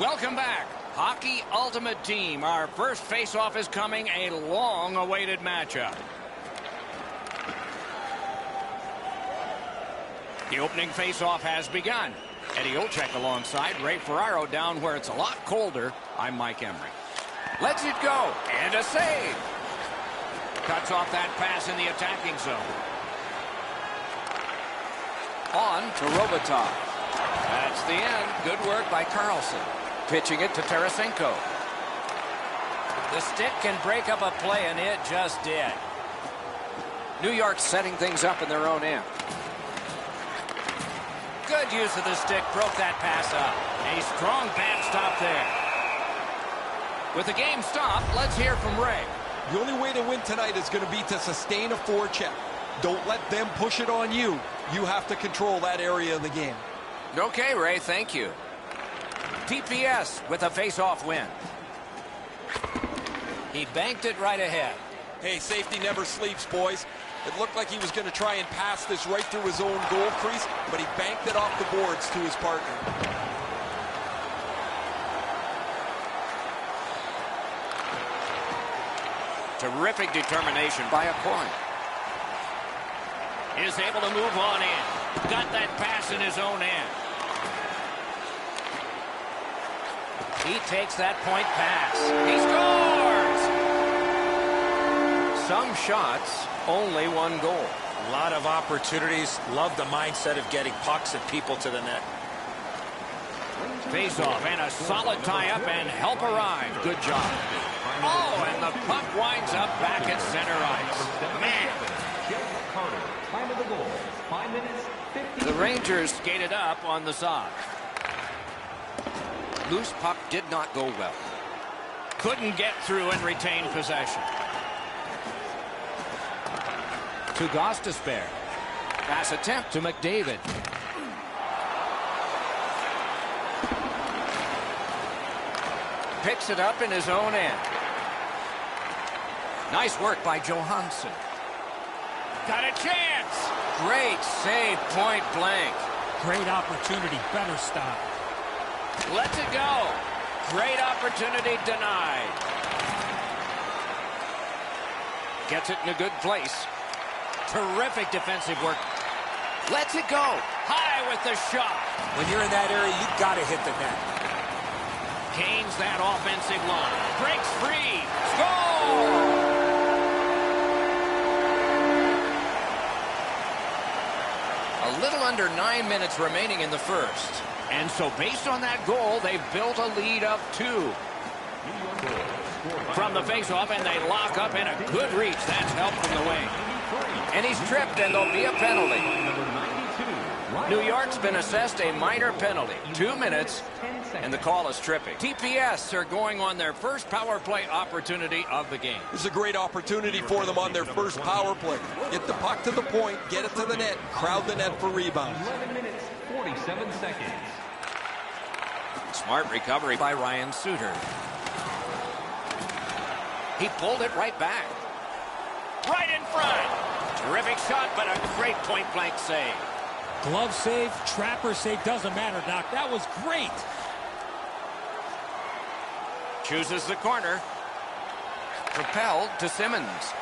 Welcome back. Hockey Ultimate Team. Our first face-off is coming, a long-awaited matchup. The opening face-off has begun. Eddie Olczyk alongside Ray Ferraro down where it's a lot colder. I'm Mike Emery. Lets it go, and a save. Cuts off that pass in the attacking zone. On to Robotov. That's the end. Good work by Carlson. Pitching it to Tarasenko. The stick can break up a play, and it just did. New York setting things up in their own end. Good use of the stick. Broke that pass up. A strong backstop there. With the game stopped, let's hear from Ray. The only way to win tonight is going to be to sustain a forecheck. Don't let them push it on you. You have to control that area of the game. Okay, Ray, thank you. TPS with a face-off win. He banked it right ahead. Hey, safety never sleeps, boys. It looked like he was going to try and pass this right through his own goal crease, but he banked it off the boards to his partner. Terrific determination by a point. Is able to move on in. Got that pass in his own end. He takes that point pass. He scores! Some shots, only one goal. A lot of opportunities. Love the mindset of getting pucks and people to the net. Face-off and a solid tie-up and help arrive. Good job. Oh, and the puck winds up back at center ice. Man. The Rangers skated up on the side. Loose puck did not go well. Couldn't get through and retain possession. To Gostisbehere. Pass attempt to McDavid. Picks it up in his own end. Nice work by Johansson. Got a chance. Great save, point blank. Great opportunity, better stop. Lets it go. Great opportunity denied. Gets it in a good place. Terrific defensive work. Lets it go. High with the shot. When you're in that area, you've got to hit the net. Gains that offensive line. Breaks free. Score! A little under 9 minutes remaining in the first. And so based on that goal, they've built a lead of 2. From the faceoff, and they lock up in a good reach. That's help from the wing. And he's tripped, and there'll be a penalty. New York's been assessed a minor penalty. 2 minutes, and the call is tripping. TPS are going on their first power play opportunity of the game. This is a great opportunity for them on their first power play. Get the puck to the point, get it to the net, crowd the net for rebounds. 11 minutes, 47 seconds. Smart recovery by Ryan Suter. He pulled it right back. Right in front. Terrific shot, but a great point-blank save. Glove save, trapper save, doesn't matter, Doc. That was great. Chooses the corner. Propelled to Simmons.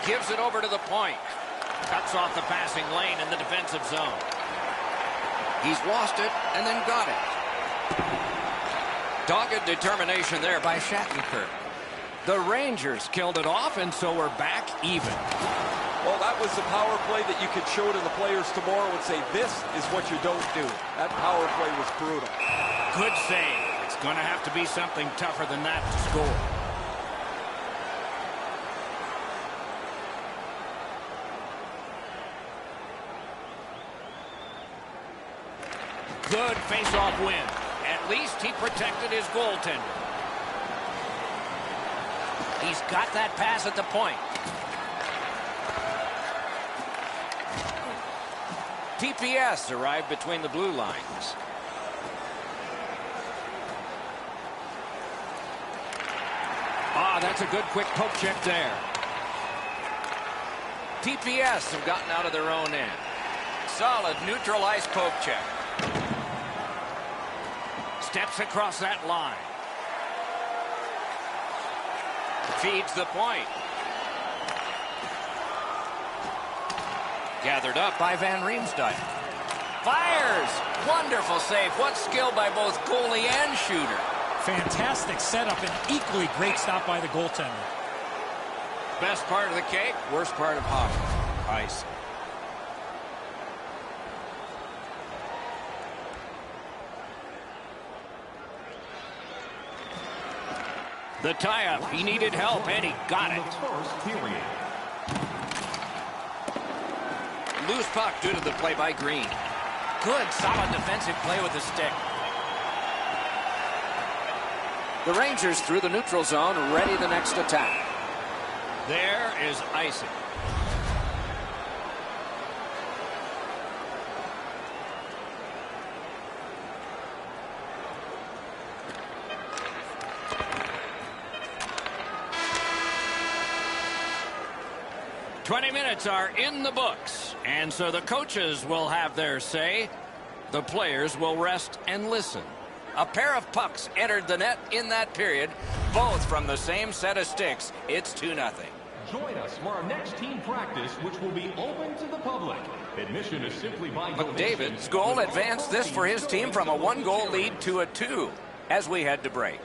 Gives it over to the point. Cuts off the passing lane in the defensive zone. He's lost it and then got it. Dogged determination there by Shattenkirk. The Rangers killed it off, and so we're back even. Well, that was the power play that you could show to the players tomorrow and say, this is what you don't do. That power play was brutal. Good save. It's going to have to be something tougher than that to score. Good face-off win. At least he protected his goaltender. He's got that pass at the point. TPS arrived between the blue lines. That's a good quick poke check there. TPS have gotten out of their own end. Solid neutral ice poke check. Steps across that line. Feeds the point. Gathered up by Van Riemsdyk. Fires! Wonderful save. What skill by both goalie and shooter. Fantastic setup and equally great stop by the goaltender. Best part of the cake, worst part of hockey. Ice. The tie-up. He needed help, and he got it. Loose puck due to the play by Green. Good, solid defensive play with the stick. The Rangers through the neutral zone, ready the next attack. There is icing. "20 minutes are in the books, and so the coaches will have their say. The players will rest and listen. A pair of pucks entered the net in that period, both from the same set of sticks. It's 2-0. Join us for our next team practice, which will be open to the public. Admission is simply by donation. McDavid's goal advanced this for his team from a 1-goal lead to a 2 as we head to break.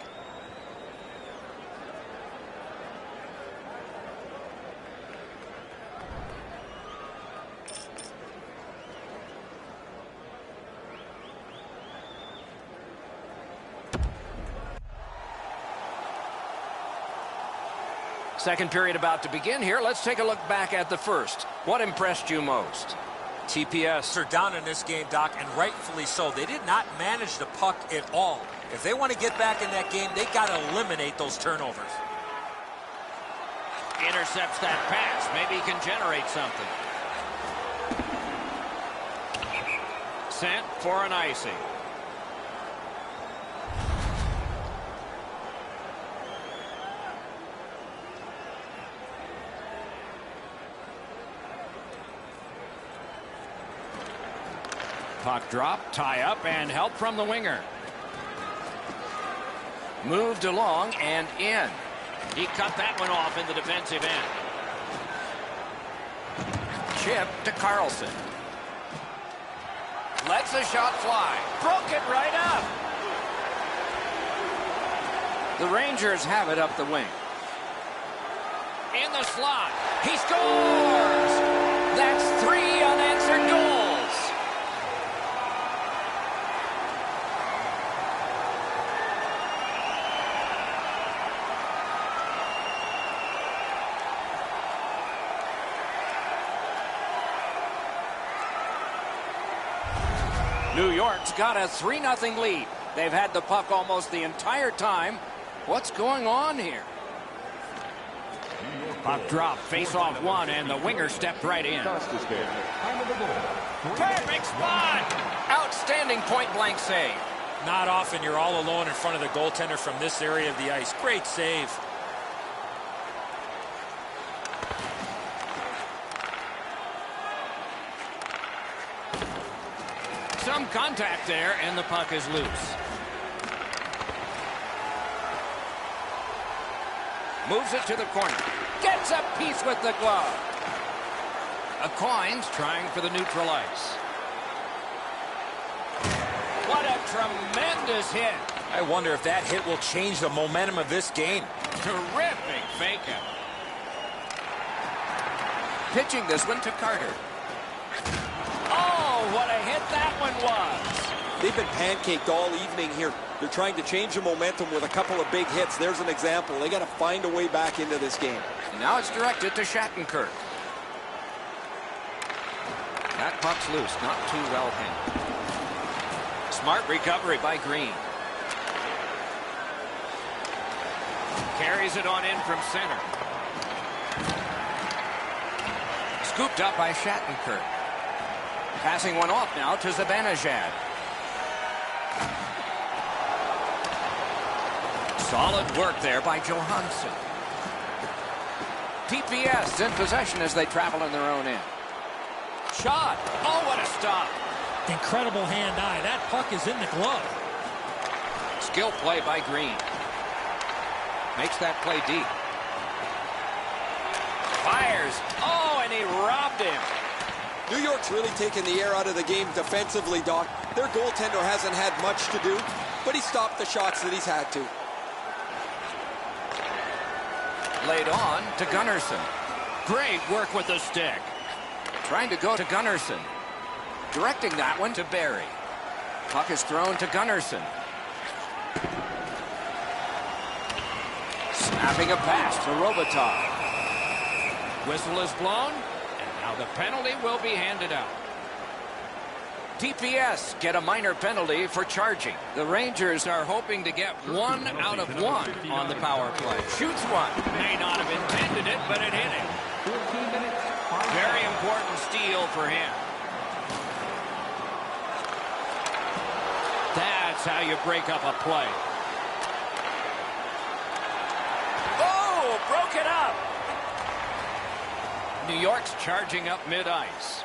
Second period about to begin here. Let's take a look back at the first. What impressed you most? TPS are down in this game, Doc, and rightfully so. They did not manage the puck at all. If they want to get back in that game, they got to eliminate those turnovers. Intercepts that pass. Maybe he can generate something. Sent for an icing. Puck drop, tie up, and help from the winger. Moved along and in. He cut that one off in the defensive end. Chip to Carlson. Lets the shot fly. Broke it right up. The Rangers have it up the wing. In the slot. He scores! That's 3 unanswered goals. New York's got a 3-0 lead. They've had the puck almost the entire time. What's going on here? Puck drop, face-off one, and the winger stepped right in. Perfect spot! Outstanding point-blank save. Not often you're all alone in front of the goaltender from this area of the ice. Great save. Some contact there, and the puck is loose. Moves it to the corner. Gets a piece with the glove. Coins trying for the neutral ice. What a tremendous hit. I wonder if that hit will change the momentum of this game. Terrific fake-out. Pitching this one to Carter. Oh, what a hit that one was. They've been pancaked all evening here. They're trying to change the momentum with a couple of big hits. There's an example. They got to find a way back into this game. And now it's directed to Shattenkirk. That puck's loose, not too well handled. Smart recovery by Green. Carries it on in from center. Scooped up by Shattenkirk. Passing one off now to Zibanejad. Solid work there by Johansson. TPS in possession as they travel in their own end. Shot. Oh, what a stop. Incredible hand-eye. That puck is in the glove. Skill play by Green. Makes that play deep. Fires. Oh, and he robbed him. New York's really taken the air out of the game defensively, Doc. Their goaltender hasn't had much to do, but he stopped the shots that he's had to. Laid on to Gunnarsson. Great work with the stick. Trying to go to Gunnarsson. Directing that one to Barry. Puck is thrown to Gunnarsson. Snapping a pass to Robitaille. Whistle is blown, and now the penalty will be handed out. TPS get a minor penalty for charging. The Rangers are hoping to get 1 out of 1 on the power play. Shoots one. May not have intended it, but it hit him. Very important steal for him. That's how you break up a play. Oh, broke it up. New York's charging up mid-ice.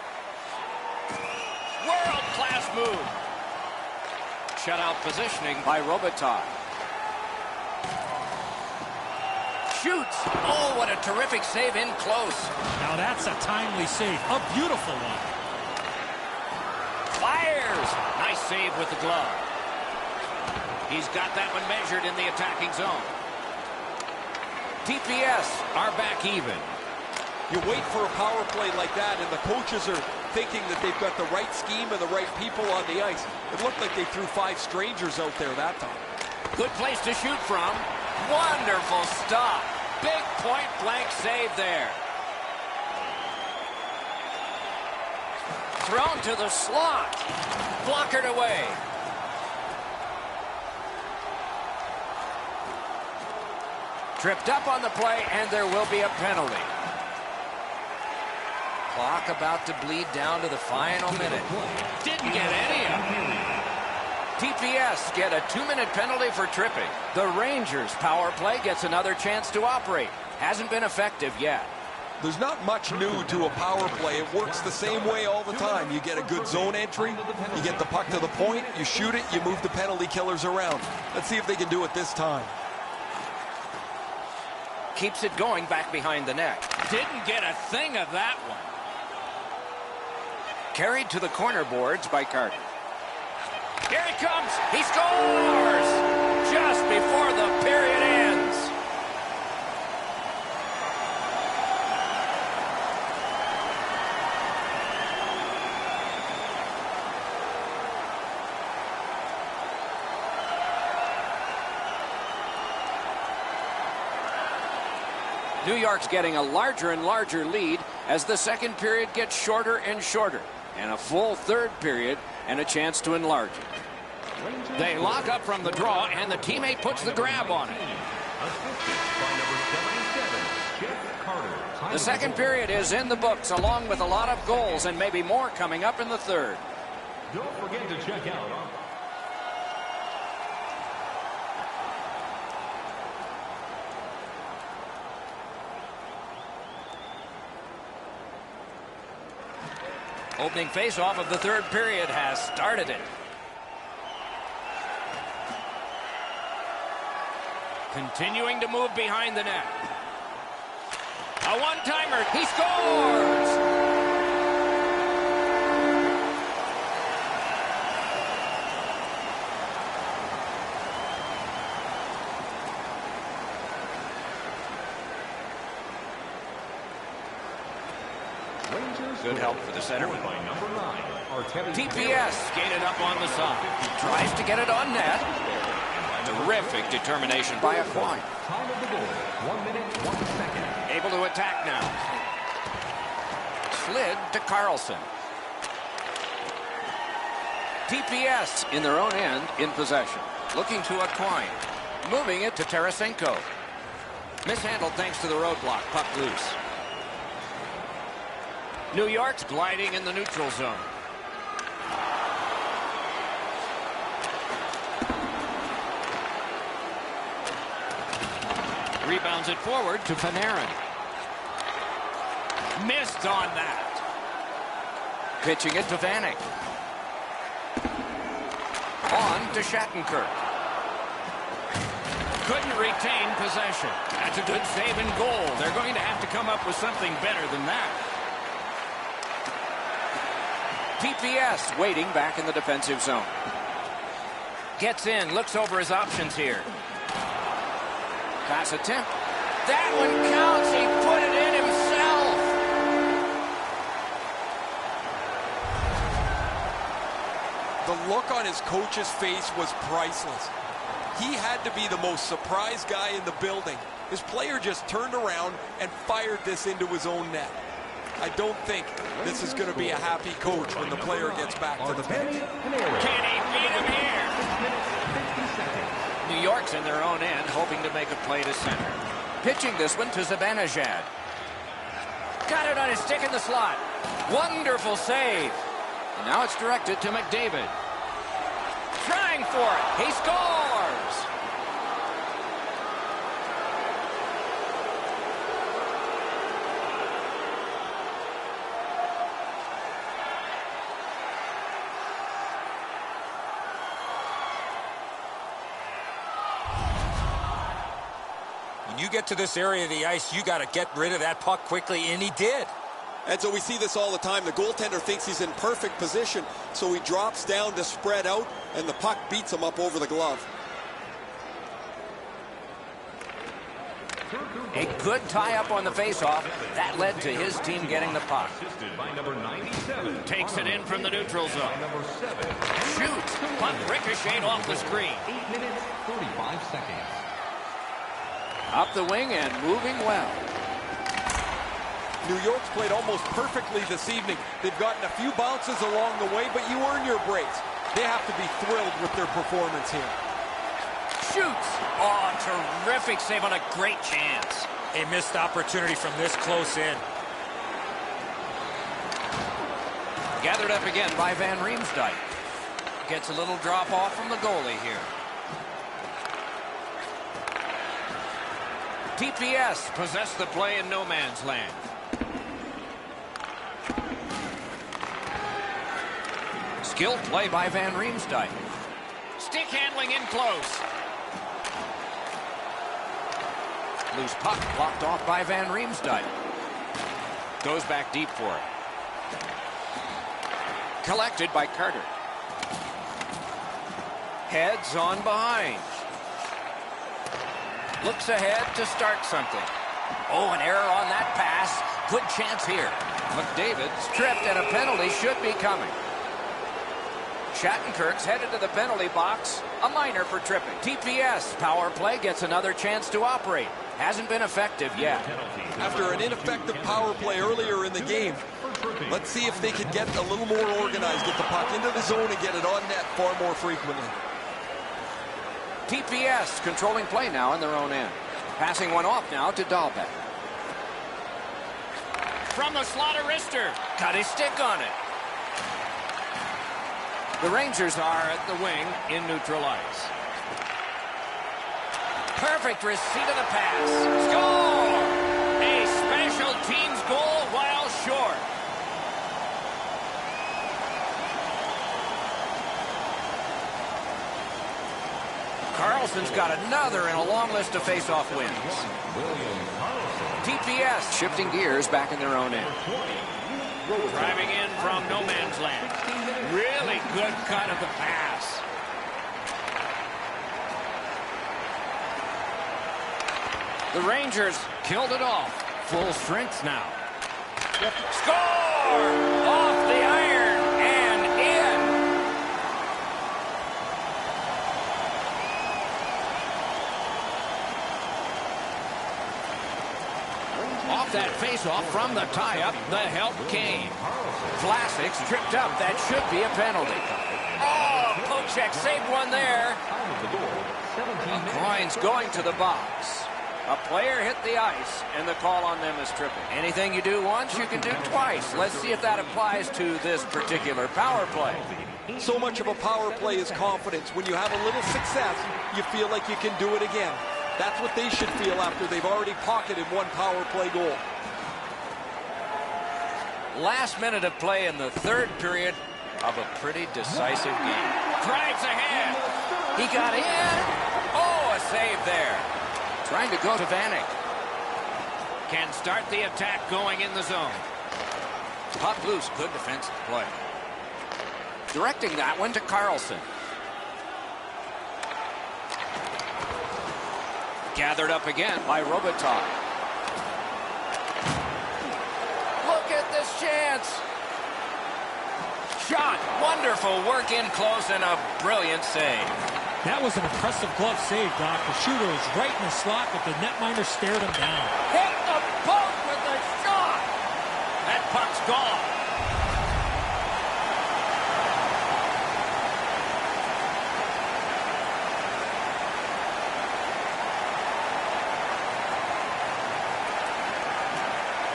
World-class move. Shutout positioning by Robitaille. Shoots. Oh, what a terrific save in close. Now that's a timely save. A beautiful one. Fires. Nice save with the glove. He's got that one measured in the attacking zone. TPS are back even. You wait for a power play like that, and the coaches are thinking that they've got the right scheme and the right people on the ice. It looked like they threw 5 strangers out there that time. Good place to shoot from. Wonderful stop. Big point-blank save there. Thrown to the slot. Blockered away. Tripped up on the play, and there will be a penalty. Clock about to bleed down to the final minute. Didn't get any of it. TPS get a 2-minute penalty for tripping. The Rangers power play gets another chance to operate. Hasn't been effective yet. There's not much new to a power play. It works the same way all the time. You get a good zone entry, you get the puck to the point, you shoot it, you move the penalty killers around. Let's see if they can do it this time. Keeps it going back behind the net. Didn't get a thing of that one. Carried to the corner boards by Carter. Here he comes. He scores! Just before the period ends. New York's getting a larger and larger lead as the second period gets shorter and shorter. And a full third period and a chance to enlarge it. They lock up from the draw, and the teammate puts the grab on it. The second period is in the books, along with a lot of goals and maybe more coming up in the third. Don't forget to check out our opening face-off of the third period has started it. Continuing to move behind the net. A one-timer. He scores! Good help for the centerman. TPS skated up on the side. Tries to get it on net. Terrific determination by a point. time of the goal. 1 minute, 1 second. Able to attack now. Slid to Carlson. TPS in their own end in possession. Looking to Aquine. Moving it to Tarasenko. Mishandled thanks to the roadblock. Puck loose. New York's gliding in the neutral zone. Rebounds it forward to Panarin. Missed on that. Pitching it to Vanek. On to Shattenkirk. couldn't retain possession. That's a good save and goal. They're going to have to come up with something better than that. TPS waiting back in the defensive zone. Gets in, looks over his options here. Pass attempt. That one counts. He put it in himself. The look on his coach's face was priceless. He had to be the most surprised guy in the building. His player just turned around and fired this into his own net. I don't think this is going to be a happy coach when the player gets back to the bench. Can he beat him here? New York's in their own end, hoping to make a play to center. Pitching this one to Zibanejad. Got it on his stick in the slot. Wonderful save. And now it's directed to McDavid. Trying for it. He scores! When you get to this area of the ice, you got to get rid of that puck quickly, and he did. And so we see this all the time. The goaltender thinks he's in perfect position, so he drops down to spread out, and the puck beats him up over the glove. A good tie-up on the face-off. That led to his team getting the puck. Takes it in from the neutral zone. Shoots. Puck ricocheted off the screen. 8 minutes, 35 seconds. Up the wing and moving well. New York's played almost perfectly this evening. They've gotten a few bounces along the way, but you earn your breaks. They have to be thrilled with their performance here. Shoots. Oh, terrific save on a great chance. A missed opportunity from this close in. Gathered up again by Van Riemsdyk. Gets a little drop off from the goalie here. TPS possess the play in no man's land. Skilled play by Van Riemsdyk. Stick handling in close. Loose puck blocked off by Van Riemsdyk. Goes back deep for it. Collected by Carter. Heads on behind. Looks ahead to start something. Oh, an error on that pass. Good chance here. McDavid's tripped and a penalty should be coming. Shattenkirk's headed to the penalty box. A minor for tripping. TPS power play gets another chance to operate. Hasn't been effective yet. After an ineffective power play earlier in the game, let's see if they can get a little more organized, get the puck into the zone and get it on net far more frequently. TPS controlling play now in their own end. Passing one off now to Dahlbeck. From the slot of wrister. Got his stick on it. The Rangers are at the wing in neutral ice. Perfect receipt of the pass. Score! A special teams goal while short. Carlson's got another in a long list of face-off wins. TPS shifting gears back in their own end. Driving in from no man's land. Really good cut of the pass. The Rangers killed it off. Full strength now. Score! Off the iron and in. Off that face-off from the tie-up, the help came. Vlasic's tripped up. That should be a penalty. Oh, Pochek saved one there. Coins going to the box. A player hit the ice, and the call on them is tripping. Anything you do once, you can do twice. Let's see if that applies to this particular power play. So much of a power play is confidence. When you have a little success, you feel like you can do it again. That's what they should feel after they've already pocketed one power play goal. Last minute of play in the third period of a pretty decisive game. Drives ahead. He got in. Oh, a save there. Trying to go to Vanek. Can start the attack going in the zone. Puck loose. Good defensive play. Directing that one to Carlson. Gathered up again by Robitaille. Look at this chance. Shot. Wonderful work in close and a brilliant save. That was an impressive glove save, Doc. The shooter was right in the slot, but the netminder stared him down. Hit the post with the shot. That puck's gone.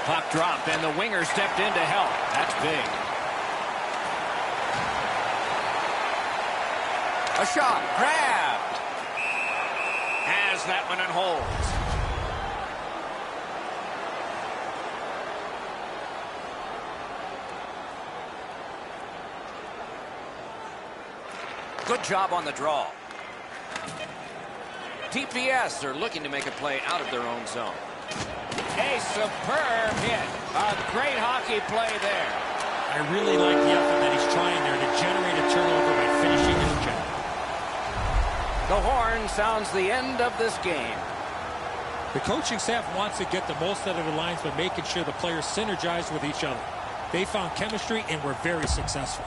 Puck dropped, and the winger stepped in to help. That's big. A shot. Grabbed. Has that one and holds. Good job on the draw. TPS are looking to make a play out of their own zone. A superb hit. A great hockey play there. I really like the effort that he's trying there to generate a turnover by finishing his job. The horn sounds the end of this game. The coaching staff wants to get the most out of the lines by making sure the players synergize with each other. They found chemistry and were very successful.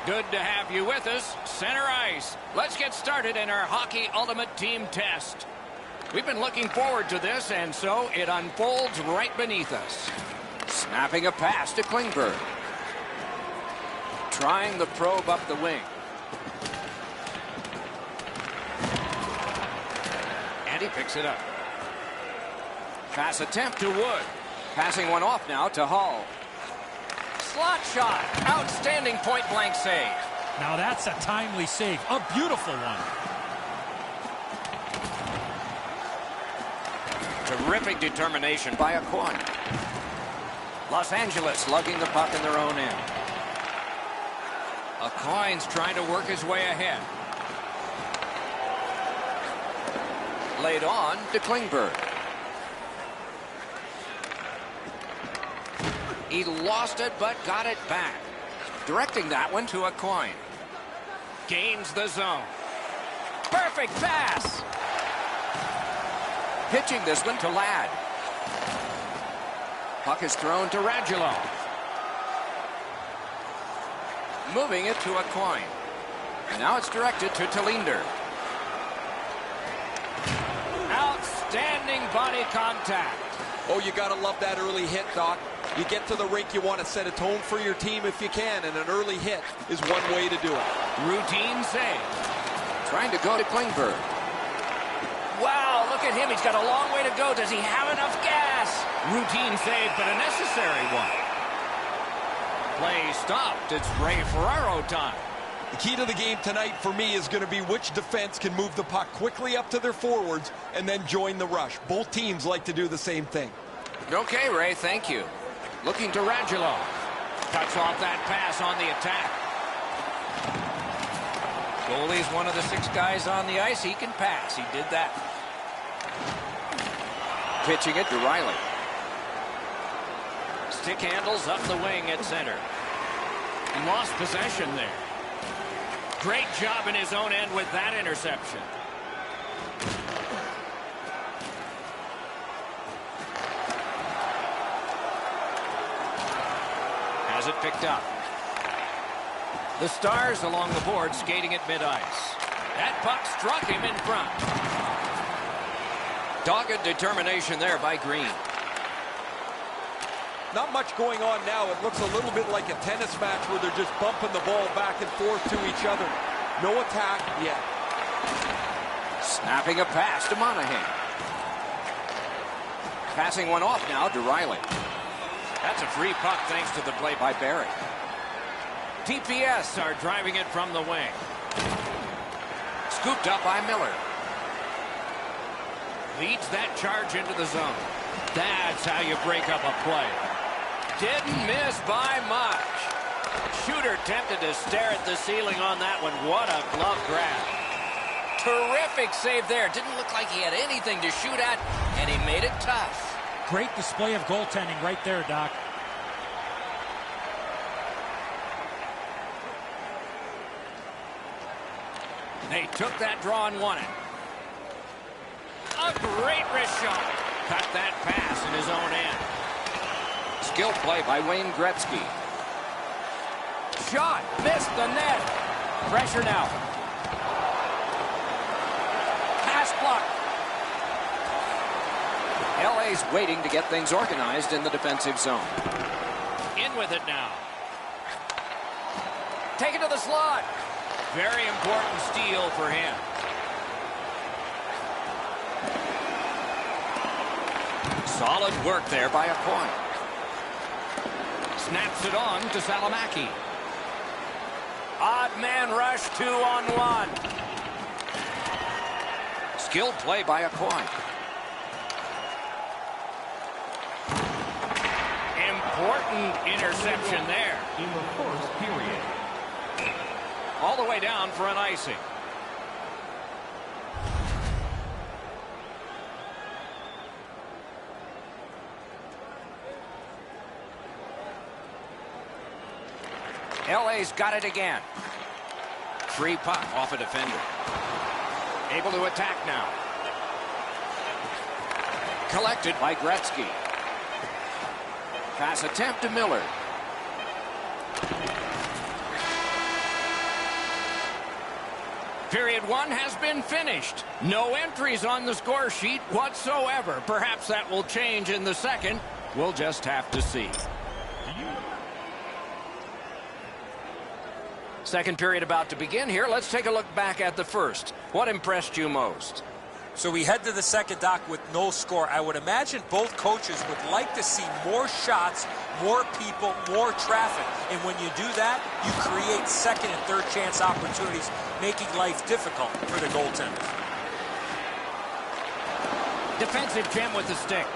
Good to have you with us, center ice. Let's get started in our Hockey Ultimate Team test. We've been looking forward to this, and so it unfolds right beneath us. Snapping a pass to Klingberg. Trying the probe up the wing. And he picks it up. Pass attempt to Wood. Passing one off now to Hall. Slot shot. Outstanding point-blank save. Now that's a timely save. A beautiful one. Terrific determination by Aquan. Los Angeles lugging the puck in their own end. Aquan's trying to work his way ahead. Laid on to Klingberg. He lost it, but got it back. Directing that one to Aquan. Gains the zone. Perfect pass. Pitching this one to Ladd. Puck is thrown to Radulov. Moving it to Aquan. Now it's directed to Talinder. Outstanding body contact. Oh, you got to love that early hit, Doc. You get to the rink, you want to set a tone for your team if you can, and an early hit is one way to do it. Routine save. Trying to go to Klingberg. Wow, look at him. He's got a long way to go. Does he have enough gas? Routine save, but a necessary one. Play stopped. It's Ray Ferraro time. The key to the game tonight for me is going to be which defense can move the puck quickly up to their forwards and then join the rush. Both teams like to do the same thing. Okay, Ray, thank you. Looking to Radulov. Cuts off that pass on the attack. Goalie's one of the 6 guys on the ice. He can pass. He did that. Pitching it to Riley. Stick handles up the wing at center. He lost possession there. Great job in his own end with that interception. Has it picked up. The Stars along the board skating at mid-ice. That puck struck him in front. Dogged determination there by Green. Not much going on now. It looks a little bit like a tennis match where they're just bumping the ball back and forth to each other. No attack yet. Snapping a pass to Monahan. Passing one off now to Riley. That's a free puck thanks to the play by Barry. TPS are driving it from the wing. Scooped up by Miller. Leads that charge into the zone. That's how you break up a play. Didn't miss by much. Shooter tempted to stare at the ceiling on that one. What a glove grab. Terrific save there. Didn't look like he had anything to shoot at, and he made it tough. Great display of goaltending right there, Doc. They took that draw and won it. A great wrist shot. Cut that pass in his own end. Skill play by Wayne Gretzky. Shot. Missed the net. Pressure now. Pass block. LA's waiting to get things organized in the defensive zone. In with it now. Take it to the slot. Very important steal for him. Solid work there by a point. Snaps it on to Salamaki. Odd man rush 2-on-1. Skilled play by a point. Important interception there. In the first period. All the way down for an icing. LA's got it again. Free puck off a defender. Able to attack now. Collected by Gretzky. Pass attempt to Miller. Period 1 has been finished. No entries on the score sheet whatsoever. Perhaps that will change in the second. We'll just have to see. Second period about to begin here. Let's take a look back at the first. What impressed you most? So we head to the second, Doc, with no score. I would imagine both coaches would like to see more shots, more people, more traffic. And when you do that, you create second and third chance opportunities, making life difficult for the goaltenders. Defensive gem with the stick.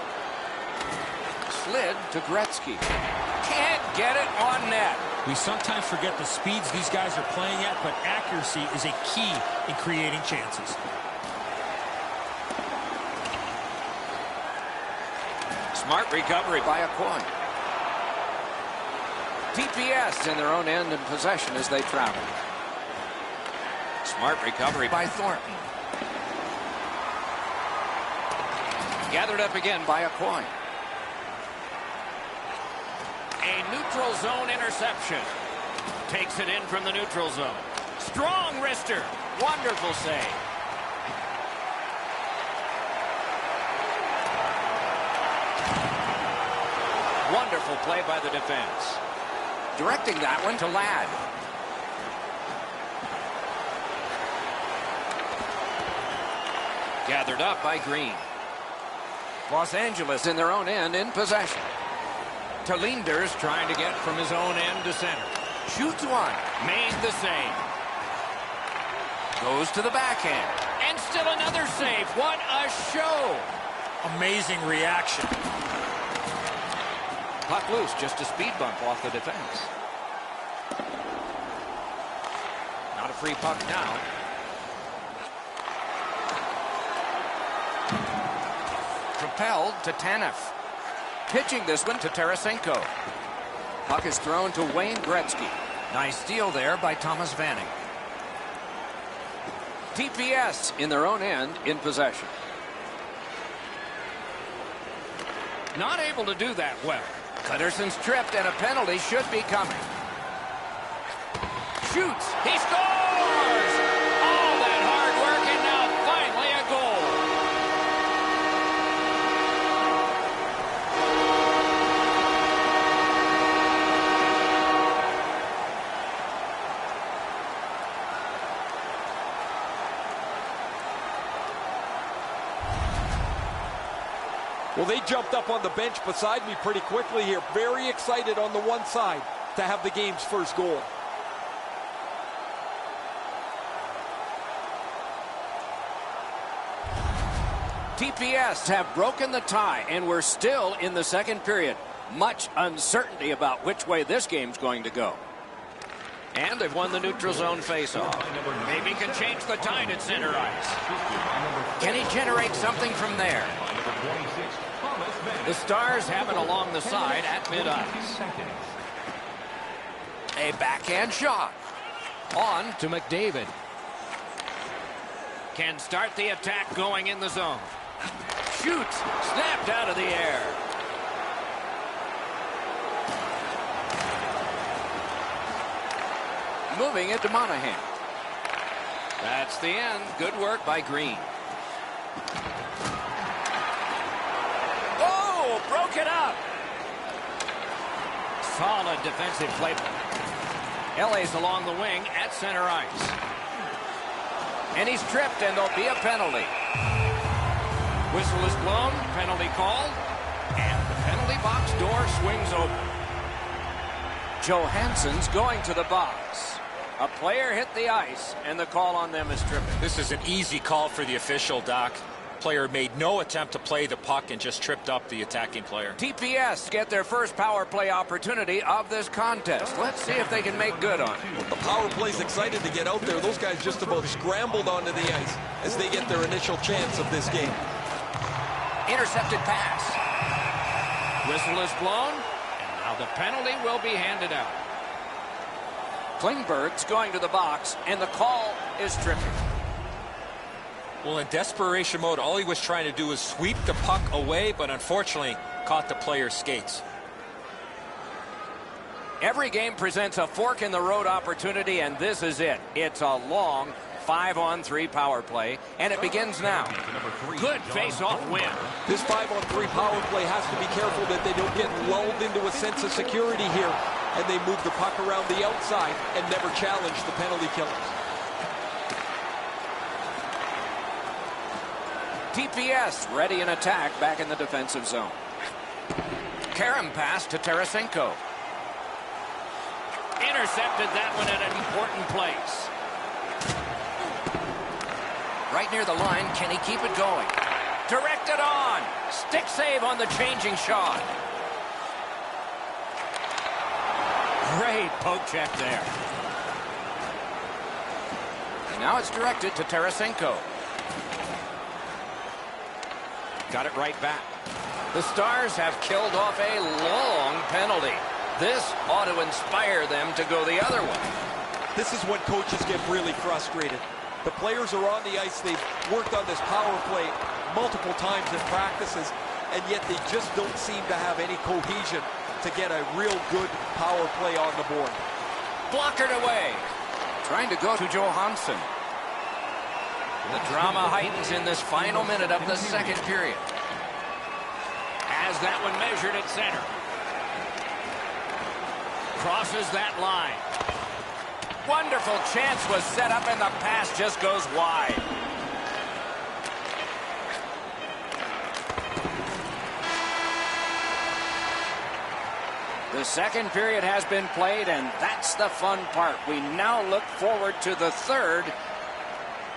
Slid to Gretzky. Can't get it on net. We sometimes forget the speeds these guys are playing at, but accuracy is a key in creating chances. Smart recovery by a point. TPS in their own end in possession as they travel. Smart recovery by Thornton. Gathered up again by a point. A neutral zone interception. Takes it in from the neutral zone. Strong wrister. Wonderful save. Wonderful play by the defense. Directing that one to Ladd. Gathered up by Green. Los Angeles in their own end in possession. Linder's trying to get from his own end to center. Shoots one. Made the save. Goes to the backhand. And still another save. What a show. Amazing reaction. Puck loose. Just a speed bump off the defense. Not a free puck now. Propelled to Tanev. Pitching this one to Tarasenko. Puck is thrown to Wayne Gretzky. Nice steal there by Thomas Vanek. TPS in their own end in possession. Not able to do that well. Cutterson's tripped and a penalty should be coming. Shoots. He scores! All that hard work and now finally a goal. Well, they jumped up on the bench beside me pretty quickly here. Very excited on the one side to have the game's first goal. TPS have broken the tie, and we're still in the second period. Much uncertainty about which way this game's going to go. And they've won the neutral zone faceoff. Maybe can change the tide at center ice. Can he generate something from there? The Stars have it along the side at mid-ice. A backhand shot. On to McDavid. Can start the attack going in the zone. Shoots. Snapped out of the air. Moving it to Monahan. That's the end. Good work by Green. Oh, broke it up. Solid defensive play. LA's along the wing at center ice. And he's tripped, and there'll be a penalty. Whistle is blown, penalty called, and the penalty box door swings open. Johansson's going to the box. A player hit the ice, and the call on them is tripping. This is an easy call for the official, Doc. Player made no attempt to play the puck and just tripped up the attacking player. TPS get their first power play opportunity of this contest. Let's see if they can make good on it. The power play's excited to get out there. Those guys just about scrambled onto the ice as they get their initial chance of this game. Intercepted pass. Whistle is blown, and now the penalty will be handed out. Klingberg's going to the box, and the call is tripping. Well, in desperation mode, all he was trying to do was sweep the puck away, but unfortunately caught the player's skates. Every game presents a fork-in-the-road opportunity, and this is it. It's a long 5-on-3 power play, and it begins now. Good face-off win. This 5-on-3 power play has to be careful that they don't get lulled into a sense of security here, and they move the puck around the outside and never challenge the penalty killers. TPS ready in attack back in the defensive zone. Karam pass to Tarasenko. Intercepted that one at an important place. Right near the line, can he keep it going? Directed on. Stick save on the changing shot. Great poke check there. And now it's directed to Tarasenko. Got it right back. The Stars have killed off a long penalty. This ought to inspire them to go the other way. This is when coaches get really frustrated. The players are on the ice. They've worked on this power play multiple times in practices, and yet they just don't seem to have any cohesion to get a real good power play on the board. Blockered away. Trying to go to Johansson. The drama heightens in this final minute of the second period. Has that one measured at center. crosses that line. Wonderful chance was set up, and the pass just goes wide. The second period has been played, and that's the fun part. We now look forward to the third.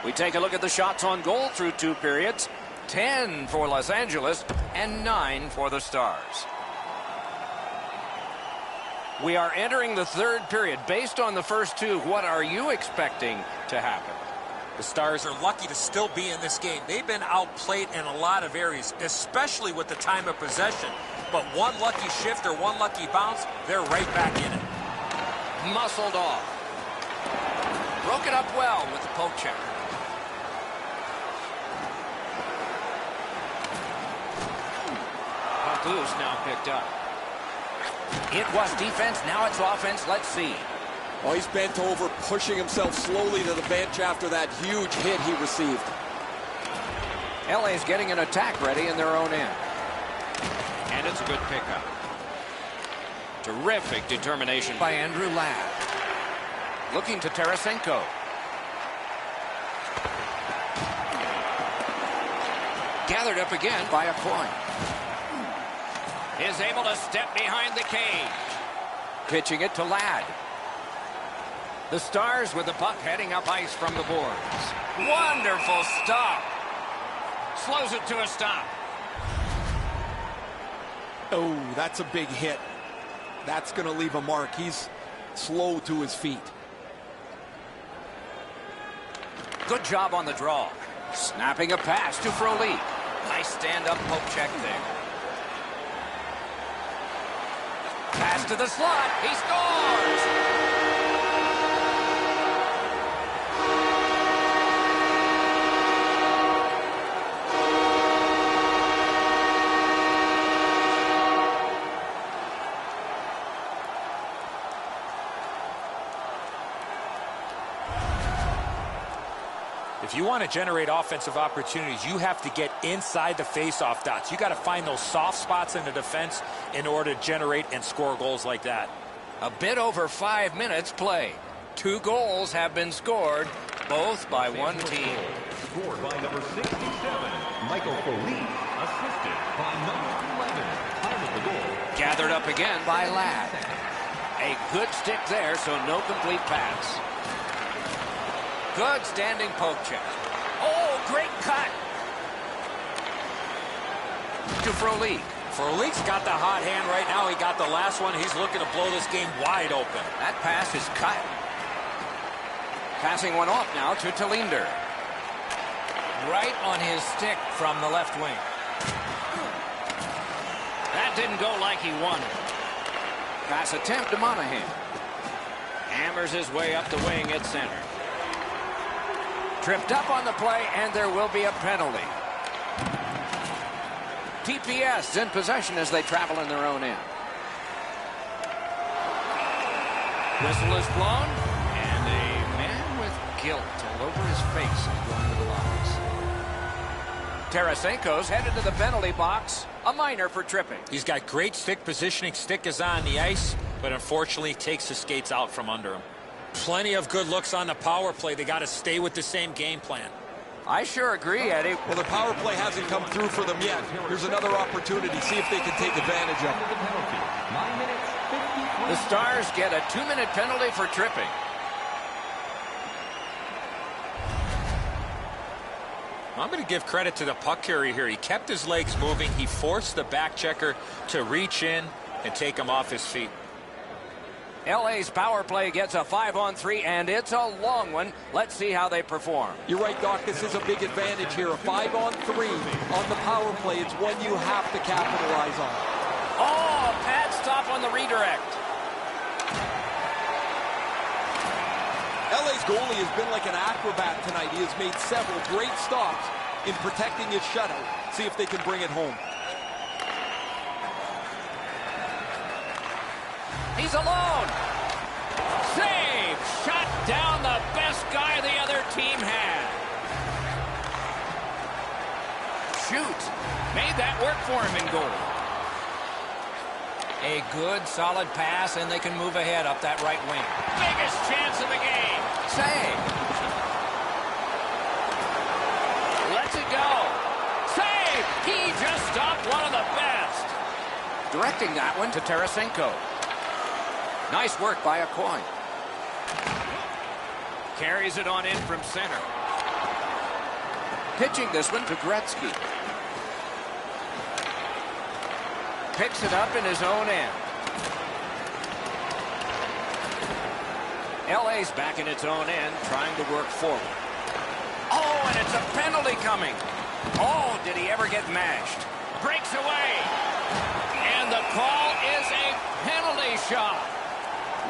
We take a look at the shots on goal through 2 periods. 10 for Los Angeles and 9 for the Stars. We are entering the third period. Based on the first 2, what are you expecting to happen? The Stars are lucky to still be in this game. They've been outplayed in a lot of areas, especially with the time of possession. But one lucky shift or one lucky bounce, they're right back in it. Muscled off. Broke it up well with the poke check. Puck loose, now picked up. It was defense, now it's offense. Let's see. Oh, he's bent over, pushing himself slowly to the bench after that huge hit he received. LA's getting an attack ready in their own end. And it's a good pickup. Terrific determination by Andrew Ladd. Looking to Tarasenko. Gathered up again by a point. Is able to step behind the cage. Pitching it to Ladd. The Stars with the puck heading up ice from the boards. Wonderful stop. Slows it to a stop. Oh, that's a big hit. That's going to leave a mark. He's slow to his feet. Good job on the draw. Snapping a pass to Frolik. Nice stand-up poke check there. Pass to the slot. He scores! If you want to generate offensive opportunities, you have to get inside the face-off dots. You got to find those soft spots in the defense in order to generate and score goals like that. A bit over 5 minutes played. 2 goals have been scored, both by one team. Scored by number 67, Michael Frolik, assisted by number 11. Time of the goal. Gathered up again by Ladd. A good stick there, so no complete pass. Good standing poke check. Oh, great cut. To Frolik. Frolik's got the hot hand right now. He got the last one. He's looking to blow this game wide open. That pass is cut. Passing one off now to Talinder. Right on his stick from the left wing. That didn't go like he wanted. Pass attempt to Monahan. Hammers his way up the wing at center. Tripped up on the play, and there will be a penalty. TPS in possession as they travel in their own end. Whistle is blown, and a man with guilt all over his face is going to the box. Tarasenko's headed to the penalty box. A minor for tripping. He's got great stick positioning. Stick is on the ice, but unfortunately takes the skates out from under him. Plenty of good looks on the power play. They got to stay with the same game plan. I sure agree, Eddie. Well, the power play hasn't come through for them yet. Here's another opportunity. See if they can take advantage of it. 9 minutes, 53. The Stars get a 2-minute penalty for tripping. I'm going to give credit to the puck carrier here. He kept his legs moving. He forced the back checker to reach in and take him off his feet. LA's power play gets a 5-on-3, and it's a long one. Let's see how they perform. You're right, Doc. This is a big advantage here. A 5-on-3 on the power play. It's one you have to capitalize on. Oh, pad stop on the redirect. LA's goalie has been like an acrobat tonight. He has made several great stops in protecting his shutout. See if they can bring it home. He's alone. Save. Shot down the best guy the other team had. Shoot. Made that work for him in goal. A good, solid pass, and they can move ahead up that right wing. Biggest chance of the game. Save. Lets it go. Save. He just stopped one of the best. Directing that one to Tarasenko. Nice work by Aucoin. Carries it on in from center. Pitching this one to Gretzky. Picks it up in his own end. LA's back in its own end, trying to work forward. Oh, and it's a penalty coming. Oh, did he ever get mashed? Breaks away. And the call is a penalty shot.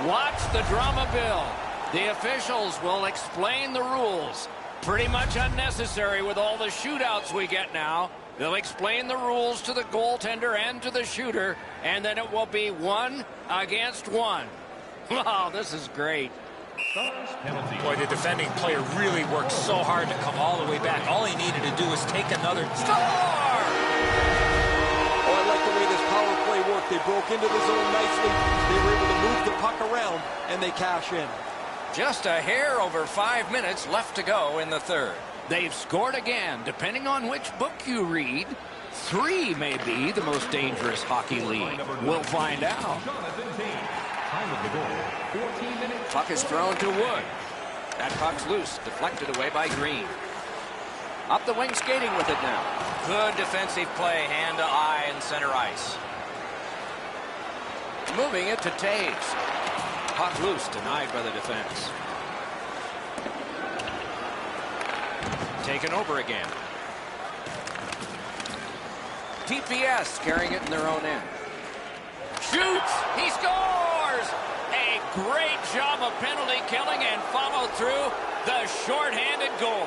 Watch the drama build. The officials will explain the rules. Pretty much unnecessary with all the shootouts we get now. They'll explain the rules to the goaltender and to the shooter, and then it will be 1 against 1. Wow, this is great. Boy, the defending player really worked so hard to come all the way back. All he needed to do was take another score. Oh, I like the way this power play worked. They broke into the zone nicely. They were able to move the puck around, and they cash in. Just a hair over 5 minutes left to go in the third. They've scored again. Depending on which book you read, 3 may be the most dangerous hockey league. We'll find out. Puck is thrown to Wood. That puck's loose, deflected away by Green. Up the wing, skating with it now. Good defensive play, hand to eye in center ice. Moving it to Taves. Puck loose, denied by the defense. Taken over again. TPS carrying it in their own end. Shoots! He scores! A great job of penalty killing and follow through the shorthanded goal.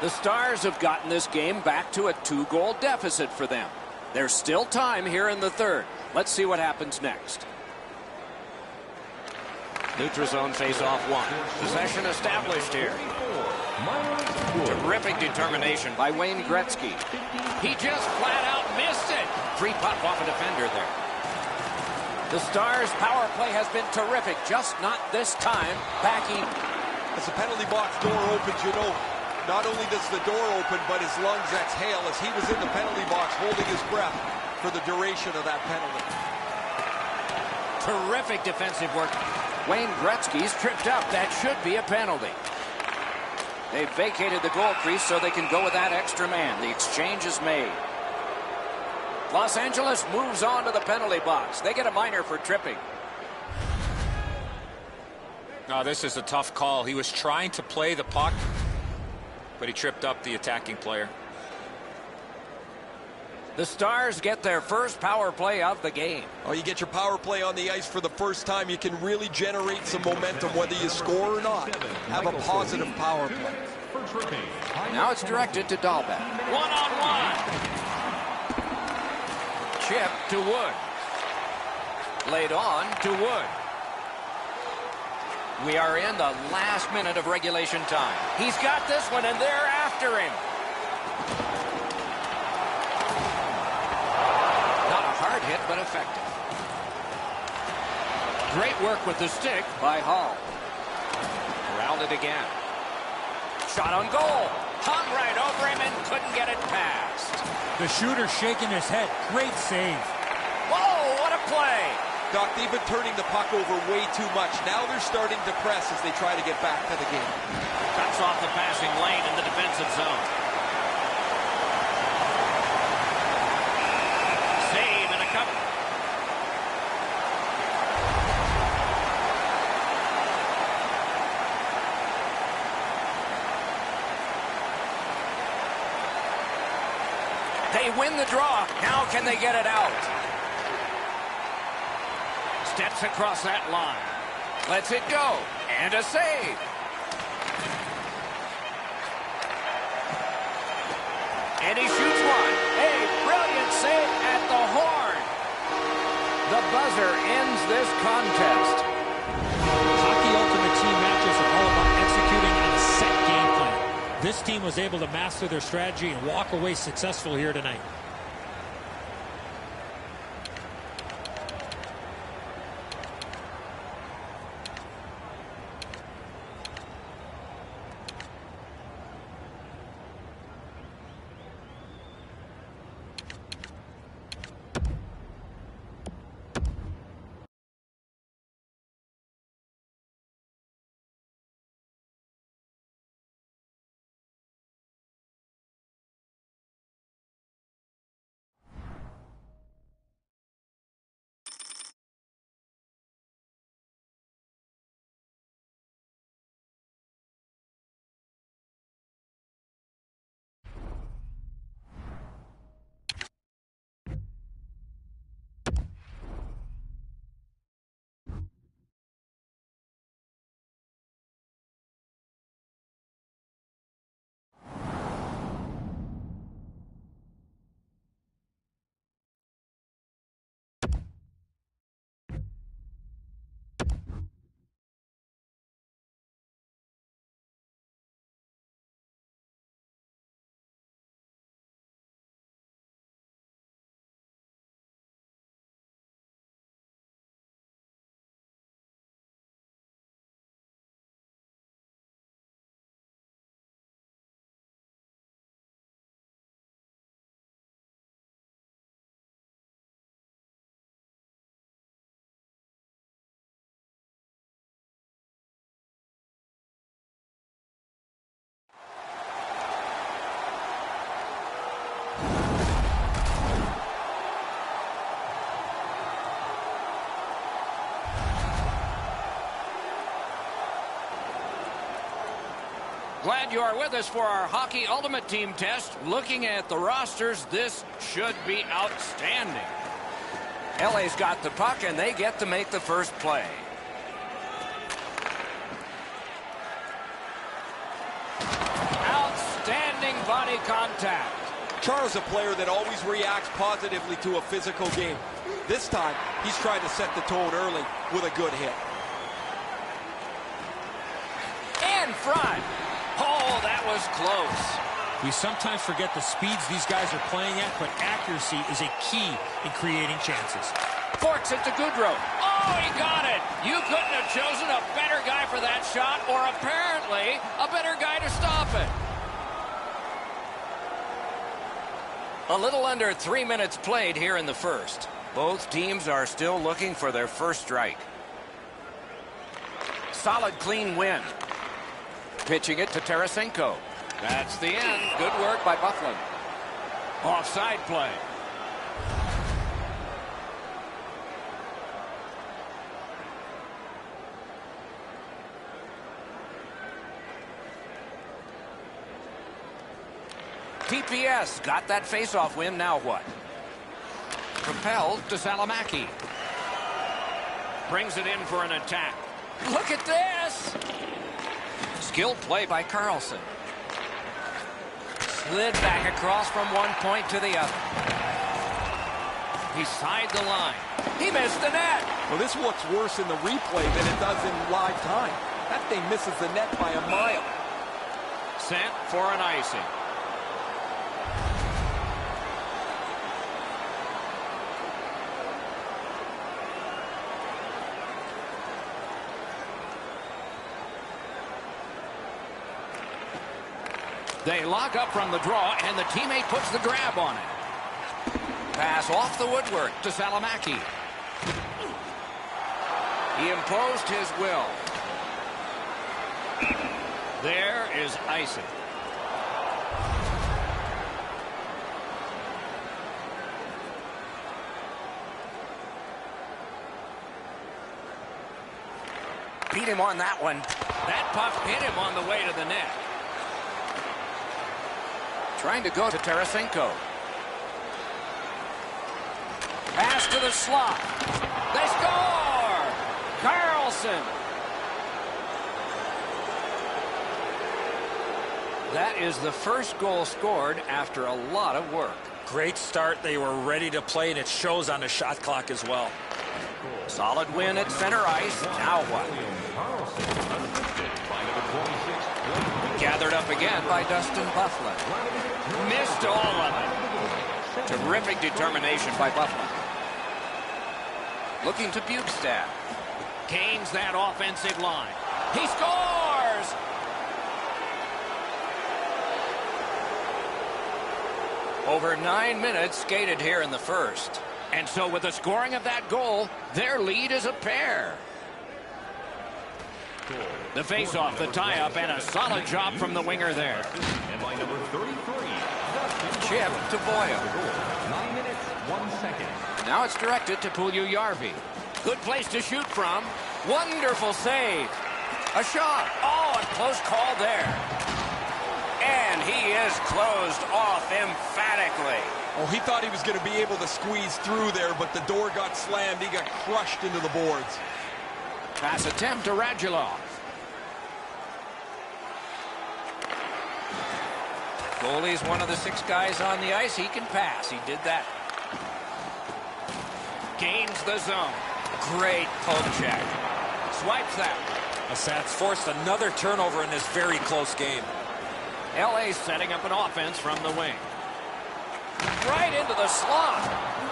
The Stars have gotten this game back to a 2-goal deficit for them. There's still time here in the third. Let's see what happens next. Neutral zone face-off 1. Possession established here. Terrific determination by Wayne Gretzky. He just flat out missed it. Free puck off a defender there. The Stars' power play has been terrific, just not this time backing. As the penalty box door opens, you know, not only does the door open, but his lungs exhale as he was in the penalty box holding his breath for the duration of that penalty. Terrific defensive work. Wayne Gretzky's tripped up. That should be a penalty. They've vacated the goal crease so they can go with that extra man. The exchange is made. Los Angeles moves on to the penalty box. They get a minor for tripping. No, this is a tough call. He was trying to play the puck, but he tripped up the attacking player. The Stars get their first power play of the game. Oh, you get your power play on the ice for the first time. You can really generate some momentum, whether you score or not. Have a positive power play. Now it's directed to Dahlbeck. 1-on-1. Chip to Wood. Laid on to Wood. We are in the last minute of regulation time. He's got this one, and they're after him. Not a hard hit, but effective. Great work with the stick by Hall. Corralled it again. Shot on goal. Hung right over him and couldn't get it past. The shooter shaking his head. Great save. Whoa, what a play. Doc, they've been turning the puck over way too much. Now they're starting to press as they try to get back to the game. Cuts off the passing lane in the defensive zone. Save and a cover. They win the draw. Now can they get it out? Steps across that line. Lets it go. And a save. And he shoots one. A brilliant save at the horn. The buzzer ends this contest. Hockey Ultimate Team matches are all about execution. This team was able to master their strategy and walk away successful here tonight. Glad you are with us for our Hockey Ultimate Team test. Looking at the rosters, this should be outstanding. LA's got the puck, and they get to make the first play. Outstanding body contact. Char's a player that always reacts positively to a physical game. This time, he's trying to set the tone early with a good hit. In front. Oh, that was close. We sometimes forget the speeds these guys are playing at, but accuracy is a key in creating chances. Forks it to Goodrow. Oh, he got it. You couldn't have chosen a better guy for that shot, or apparently a better guy to stop it. A little under 3 minutes played here in the first. Both teams are still looking for their first strike. Solid, clean win. Pitching it to Tarasenko. That's the end. Good work by Bufflin. Offside play. TPS got that faceoff win. Now what? Propelled to Salamaki. Brings it in for an attack. Look at this. Skilled play by Carlson. Slid back across from one point to the other. He side the line. He missed the net. Well, this looks worse in the replay than it does in live time. That thing misses the net by a mile. Sent for an icing. They lock up from the draw, and the teammate puts the grab on it. Pass off the woodwork to Salamaki. He imposed his will. There is icing. Beat him on that one. That puck hit him on the way to the net. Trying to go to Tarasenko. Pass to the slot. They score! Carlson. That is the first goal scored after a lot of work. Great start. They were ready to play, and it shows on the shot clock as well. Solid win at center ice. Now what? Gather Gathered up again by Dustin Byfuglien. Missed all of it. Terrific determination by Byfuglien. Looking to Bukestad. Gains that offensive line. He scores! Over 9 minutes skated here in the first. And so with the scoring of that goal, their lead is a pair. The face-off, the tie-up, and a solid job from the winger there. And by number 33, Chip to Boyle. 9 minutes, 1 second. Now it's directed to Puljujärvi. Good place to shoot from. Wonderful save. A shot. Oh, a close call there. And he is closed off emphatically. Oh, he thought he was going to be able to squeeze through there, but the door got slammed. He got crushed into the boards. Pass attempt to Radulov. Goalie's one of the 6 guys on the ice. He can pass. He did that. Gains the zone. Great poke check. Swipes that. Assat's forced another turnover in this very close game. LA setting up an offense from the wing. Right into the slot.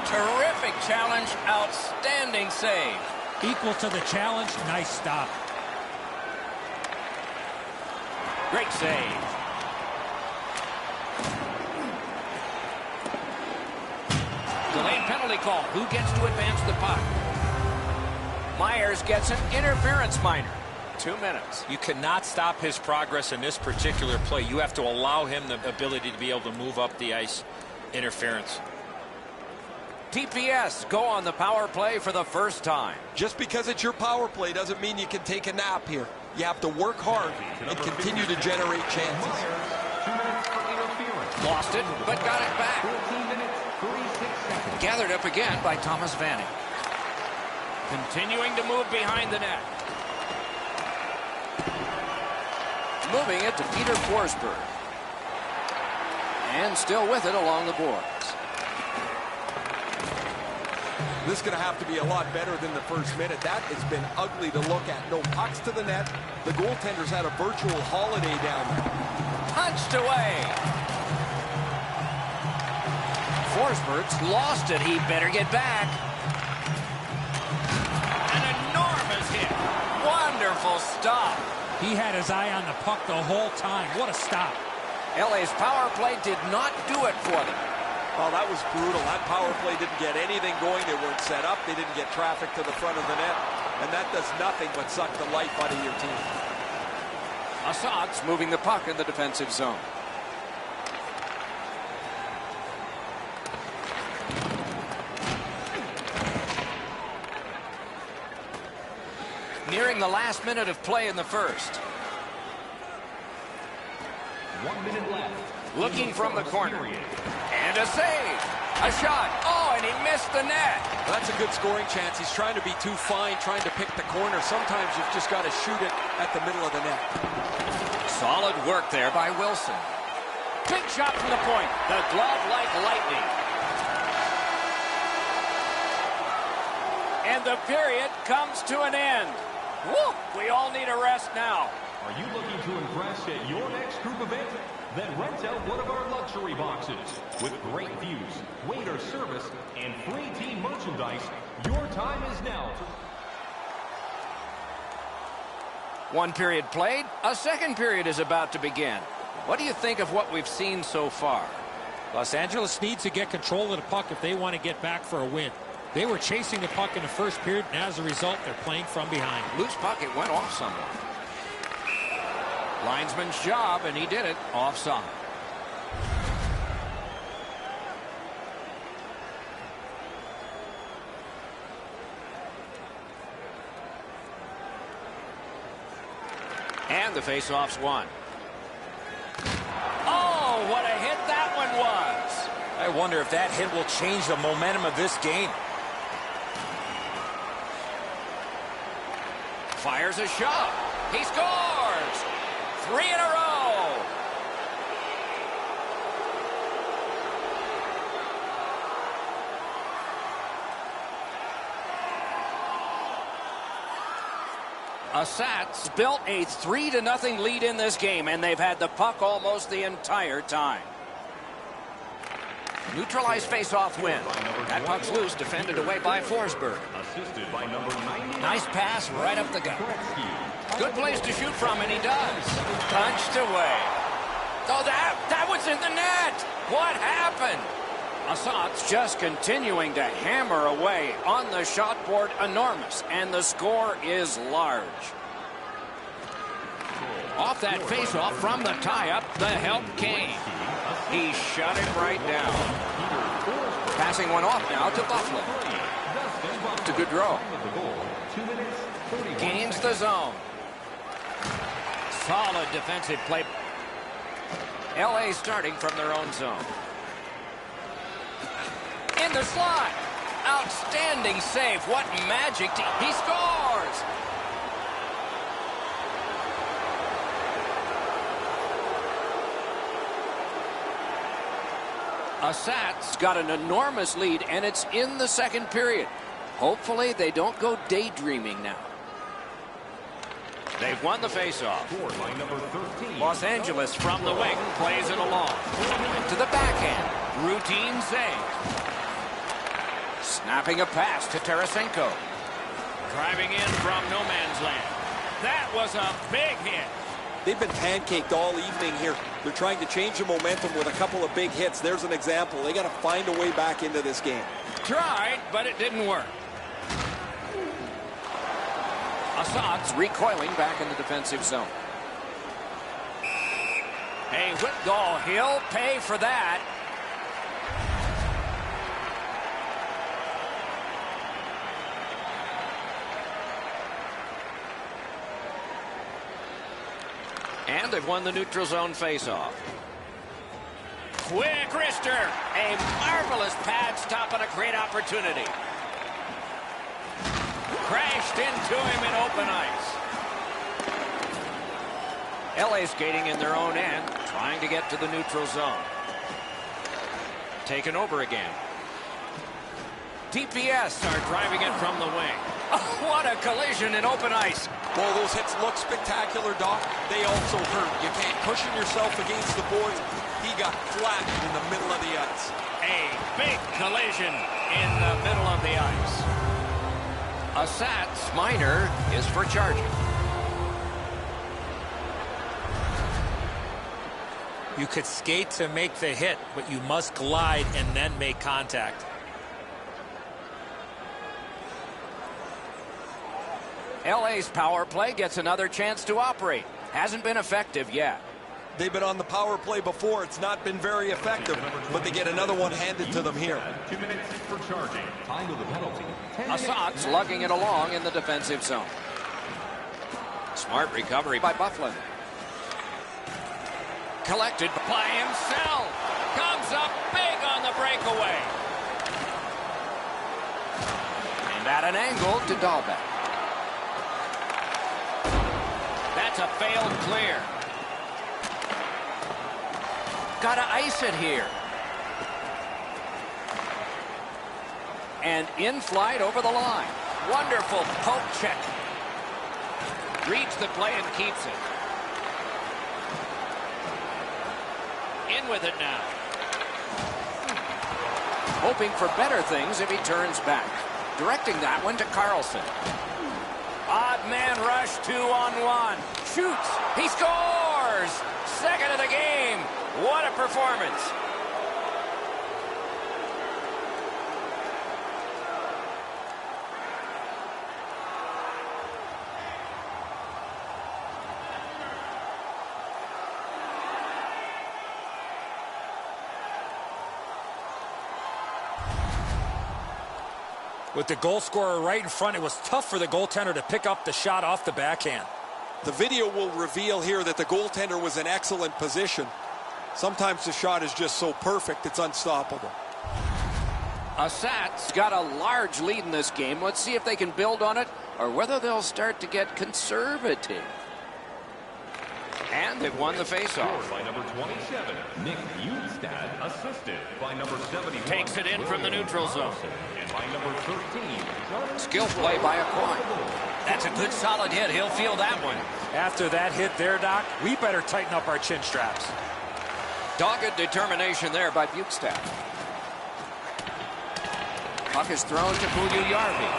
Terrific challenge. Outstanding save. Equal to the challenge. Nice stop. Great save. Delayed penalty call. Who gets to advance the puck? Myers gets an interference minor. 2 minutes. You cannot stop his progress in this particular play. You have to allow him the ability to be able to move up the ice. Interference. TPS go on the power play for the first time. Just because it's your power play doesn't mean you can take a nap here. You have to work hard and continue to generate chances. 2 minutes for interference. Lost it, but got it back. 14 minutes, 36 seconds. Gathered up again by Thomas Vanek. Continuing to move behind the net. Moving it to Peter Forsberg. And still with it along the boards. This is going to have to be a lot better than the first minute. That has been ugly to look at. No pucks to the net. The goaltender's had a virtual holiday down there. Punched away. Forsberg's lost it. He better get back. An enormous hit. Wonderful stop. He had his eye on the puck the whole time. What a stop. LA's power play did not do it for them. Oh, that was brutal. That power play didn't get anything going. They weren't set up. They didn't get traffic to the front of the net. And that does nothing but suck the life out of your team. Assad's moving the puck in the defensive zone. Nearing the last minute of play in the first. 1 minute left. Looking from the corner. And a save. A shot. Oh, and he missed the net. Well, that's a good scoring chance. He's trying to be too fine, trying to pick the corner. Sometimes you've just got to shoot it at the middle of the net. Solid work there by Wilson. Big shot from the point. The glove like lightning. And the period comes to an end. Woo! We all need a rest now. Are you looking to impress at your next group event? Then rent out one of our luxury boxes. With great views, waiter service, and free team merchandise, your time is now. One period played. A second period is about to begin. What do you think of what we've seen so far? Los Angeles needs to get control of the puck if they want to get back for a win. They were chasing the puck in the first period, and as a result, they're playing from behind. Loose puck, it went off somewhat. Linesman's job, and he did it. Offside. And the faceoff's won. Oh, what a hit that one was. I wonder if that hit will change the momentum of this game. Fires a shot. He scores. 3 in a row. Assat's built a 3-0 lead in this game, and they've had the puck almost the entire time. Neutralized face-off win. That puck's loose, defended away by Forsberg. Assisted by number 99. Nice pass right up the gut. Good place to shoot from, and he does. Punched away. Oh, that was in the net. What happened? Assat's just continuing to hammer away on the shot board, enormous, and the score is large. Off that face-off from the tie-up, the help came. He shut it right down. Passing one off now to Buffalo. It's a good draw. Gains the zone. Solid defensive play. LA starting from their own zone. In the slot. Outstanding save. What magic. He scores. Assat's got an enormous lead, and it's in the second period. Hopefully they don't go daydreaming now. They've won the faceoff. Los Angeles from the wing plays it along. To the backhand. Routine save. Snapping a pass to Tarasenko. Driving in from no man's land. That was a big hit. They've been pancaked all evening here. They're trying to change the momentum with a couple of big hits. There's an example. They got to find a way back into this game. Tried, but it didn't work. Assat's recoiling back in the defensive zone. A whip goal. He'll pay for that. And they've won the neutral zone faceoff. Quick wrister. A marvelous pad stop on a great opportunity. Crashed into him in open ice. LA skating in their own end, trying to get to the neutral zone. Taken over again. TPS are driving it from the wing. Oh, what a collision in open ice. Well, those hits look spectacular, Doc. They also hurt. You can't cushion yourself against the boards. He got flattened in the middle of the ice. A big collision in the middle of the ice. Assat's minor is for charging. You could skate to make the hit, but you must glide and then make contact. LA's power play gets another chance to operate. Hasn't been effective yet. They've been on the power play before. It's not been very effective, but they get another one handed to them here. 2 minutes for charging. Time to the penalty. Assat's lugging it along in the defensive zone. Smart recovery by Buffalo. Collected by himself. Comes up big on the breakaway. And at an angle to Dahlbeck. That's a failed clear. Gotta ice it here. And in flight over the line. Wonderful poke check. Reads the play and keeps it. In with it now. Hoping for better things if he turns back. Directing that one to Carlson. Odd man rush, 2-on-1. Shoots. He scores. Second of the game. What a performance. With the goal scorer right in front, it was tough for the goaltender to pick up the shot off the backhand. The video will reveal here that the goaltender was in excellent position. Sometimes the shot is just so perfect, it's unstoppable. Assat's got a large lead in this game. Let's see if they can build on it or whether they'll start to get conservative. And they've won the faceoff. By number 27, Nick Bjugstad, assisted by number 71. Takes it in from the neutral zone. And by number 13, Skill play by Aquine. That's a good solid hit. He'll feel that one. After that hit there, Doc, we better tighten up our chin straps. Dogged determination there by Bukestad. Puck is thrown to Puljujarvi.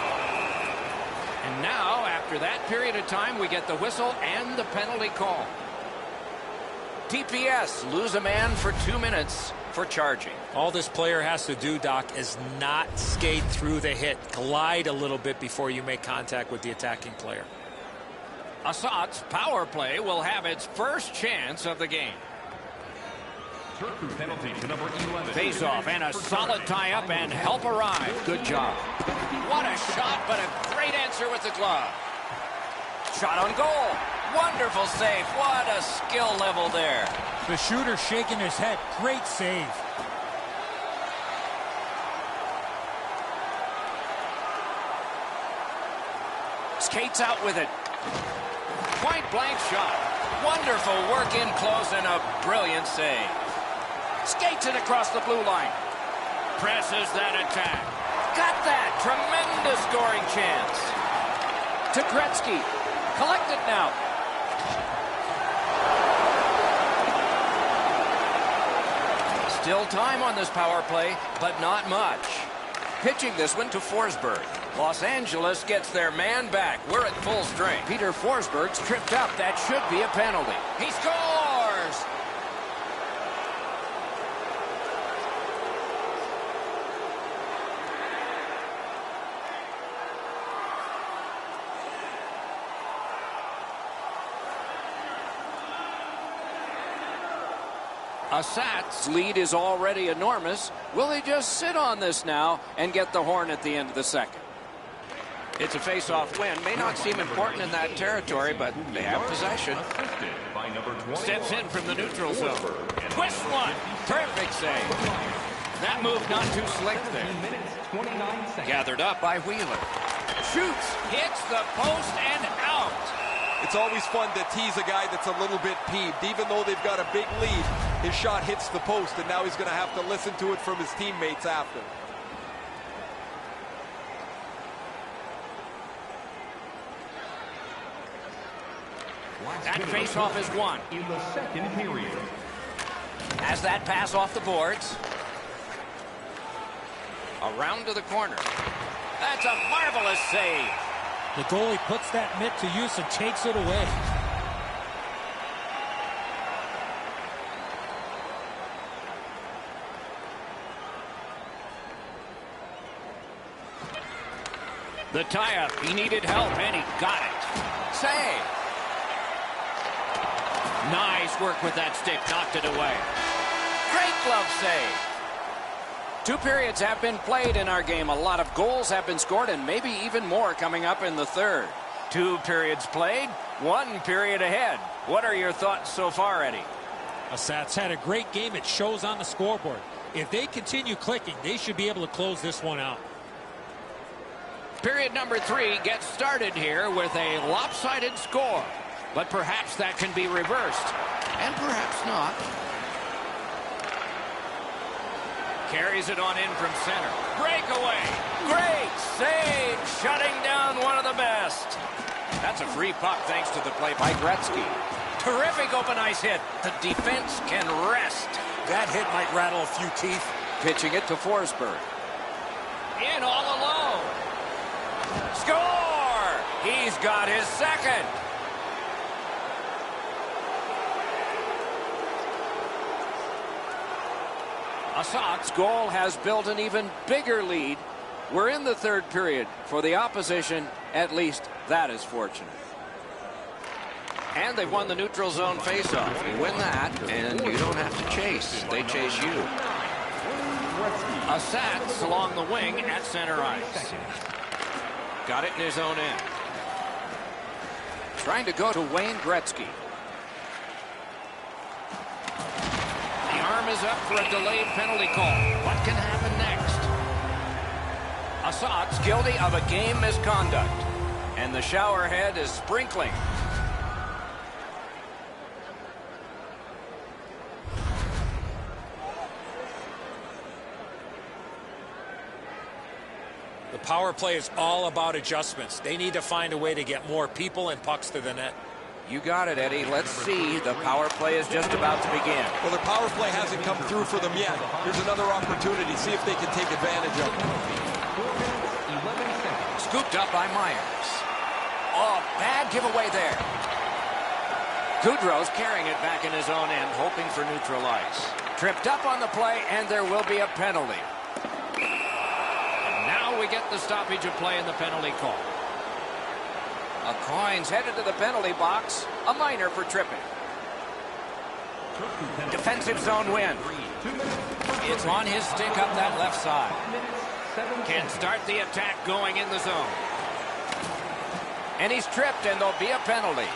And now, after that period of time, we get the whistle and the penalty call. TPS lose a man for 2 minutes for charging. All this player has to do, Doc, is not skate through the hit. Glide a little bit before you make contact with the attacking player. Assat's power play will have its first chance of the game. Penalty to number 11. Face-off and a solid tie-up and help arrive. Good job. What a shot, but a great answer with the glove. Shot on goal. Wonderful save. What a skill level there. The shooter shaking his head. Great save. Skates out with it. Point-blank shot. Wonderful work in close and a brilliant save. Skates it across the blue line. Presses that attack. Got that. Tremendous scoring chance. To Gretzky. Collected now. Still time on this power play, but not much. Pitching this one to Forsberg. Los Angeles gets their man back. We're at full strength. Peter Forsberg's tripped up. That should be a penalty. He scores! Assat's lead is already enormous. Will they just sit on this now and get the horn at the end of the second? It's a face-off win. May not seem important in that territory, but they have possession. Steps in from the neutral zone. Twist one. Perfect save. That move not too slick there. Gathered up by Wheeler. Shoots. Hits the post and out. It's always fun to tease a guy that's a little bit peeved. Even though they've got a big lead, his shot hits the post, and now he's going to have to listen to it from his teammates after. That face-off is won. In the second period. Has that pass off the boards. Around to the corner. That's a marvelous save. The goalie puts that mitt to use and takes it away. The tie-up. He needed help, and he got it. Save. Nice work with that stick. Knocked it away. Great glove save. 2 periods have been played in our game. A lot of goals have been scored, and maybe even more coming up in the third. 2 periods played, 1 period ahead. What are your thoughts so far, Eddie? Assat's had a great game. It shows on the scoreboard. If they continue clicking, they should be able to close this one out. Period number 3 gets started here with a lopsided score. But perhaps that can be reversed. And perhaps not. Carries it on in from center. Breakaway. Great save. Shutting down one of the best. That's a free puck thanks to the play by Gretzky. Terrific open ice hit. The defense can rest. That hit might rattle a few teeth. Pitching it to Forsberg. In all alone. Score! He's got his second. Assat's goal has built an even bigger lead. We're in the third period. For the opposition, at least that is fortunate. And they've won the neutral zone faceoff. You win that, and you don't have to chase. They chase you. Assat's along the wing at center ice. Got it in his own end. Trying to go to Wayne Gretzky. The arm is up for a delayed penalty call. What can happen next? Assat's guilty of a game misconduct. And the shower head is sprinkling. The power play is all about adjustments. They need to find a way to get more people and pucks to the net. You got it, Eddie. Let's see. The power play is just about to begin. Well, their power play hasn't come through for them yet. Here's another opportunity. See if they can take advantage of it. Scooped up by Myers. Oh, bad giveaway there. Goudreau's carrying it back in his own end, hoping for neutral ice. Tripped up on the play, and there will be a penalty. And now we get the stoppage of play in the penalty call. A Coins headed to the penalty box. A minor for tripping. Defensive zone win. It's on his stick up that left side. Can start the attack going in the zone. And he's tripped, and there'll be a penalty.